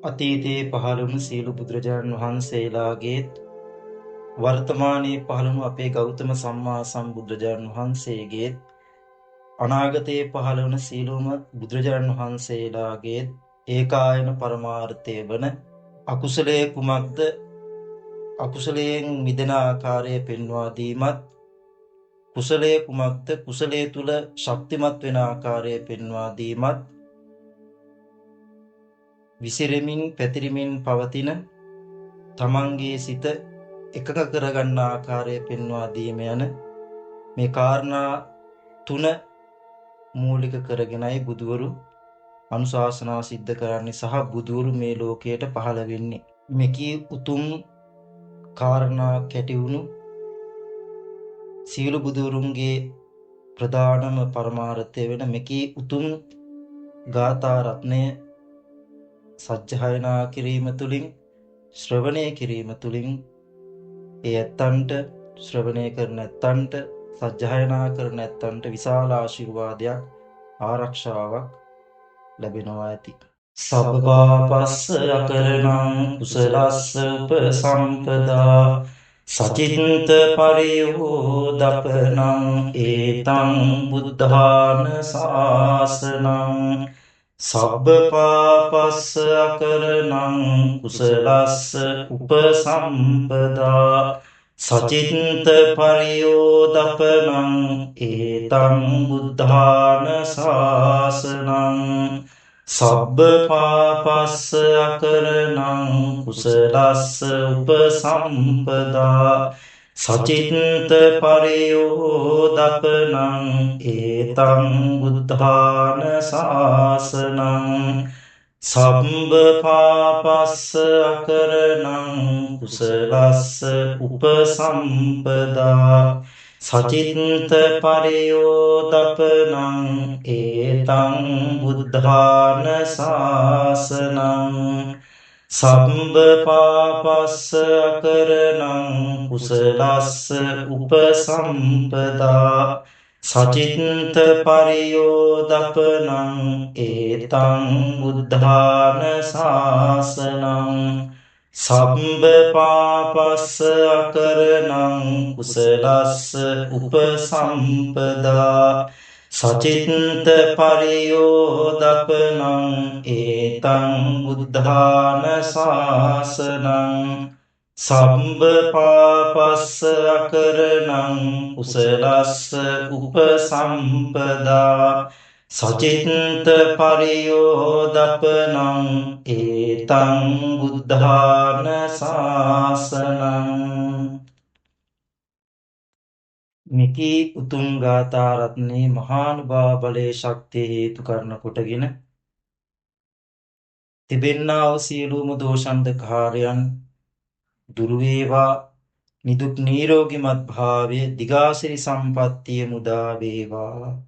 අතීතයේ පහළ වුණු සියලු බුදුරජාණන් වහන්සේලාගේත් වර්තමානයේ පහළ වුණු අපේ ගෞතම සම්මා සම්බුදුරජාණන් වහන්සේගේත් අනාගතයේ පහළ වන සියලුම බුදුරජාණන් වහන්සේලාගේත් ඒකායන පරමාර්ථය වන අකුසලයේ කුමක්ද, අකුසලයෙන් මිදෙන ආකාරය පෙන්වා දීමත්, කුසලයේ කුමක්ද, කුසලයේ තුල ශක්තිමත් වෙන ආකාරය පෙන්වා දීමත්, විසිරෙමින් පැතිරෙමින් පවතින තමන්ගේ සිත එකඟ කරගන්න ආකාරය පෙන්වා දීම යන මේ කාරණා තුන මූලික කරගෙනයි බුදුවරු අනුශාසනා සිද්ධ කරන්නේ සහ බුදුවරු මේ ලෝකයට පහළ වෙන්නේ. මෙකී උතුම් කාරණා කැටි වුණු සියලු බුදුවරුන්ගේ ප්‍රධානම පරමාර්ථය වෙන මෙකී උතුම් ගාථා රත්නය සජ්ජායනා කිරීම තුළින්, ශ්‍රවණය කිරීම තුළින් ඒ ඇත්තන්ට, ශ්‍රවණය කරන ඇත්තන්ට, සජ්ජායනා කරන ඇත්තන්ට විශාල ආශිර්වාදයක්, ආරක්ෂාවක් ලැබෙනවා ඇති. සබ්බපාපස්ස අකරණං කුසලස්ස උපසම්පදා සචින්ත පරියෝදපනං ඒතං බුද්ධාන ශාසනං. සබ්බපාපස්ස අකරණං කුසලස්ස උපසම්පදා සචින්ත පරියෝදපනං ඒතං බුද්ධාන ශාසනං. සබ්බපාපස්ස අකරණං කුසලස්ස උපසම්පදා සචින්ත පරියෝදපනං ඒතං බුද්ධාන ශාසනං. සබ්බපාපස්ස අකරණං කුසලස්ස උපසම්පදා සචින්ත පරියෝදපනං ඒතං බුද්ධාන ශාසනං. සබ්බපාපස්ස අකරණං කුසලස්ස උපසම්පදා සචින්ත පරියෝදපනං ඒතං බුද්ධාන ශාසනං. සබ්බපාපස්ස අකරණං කුසලස්ස උපසම්පදා සචින්ත පරියෝදපනං ඒතං බුද්ධාන ශාසනං. සබ්බපාපස්ස අකරණං කුසලස්ස උපසම්පදා සචින්ත පරියෝදපනං ඒතං බුද්ධාන ශාසනං. මෙකී උතුම් ගාථා රත්නේ මහානුභාව බලයේ ශක්තිය හේතු කරන කොටගෙන තිබෙන්නා වූ සියලුම දෝෂන්ධකාරයන් දුරු වේවා, නිදුක් නිරෝගීමත් භාවය, දිගාසිරි සම්පත්තිය මුදා වේවා.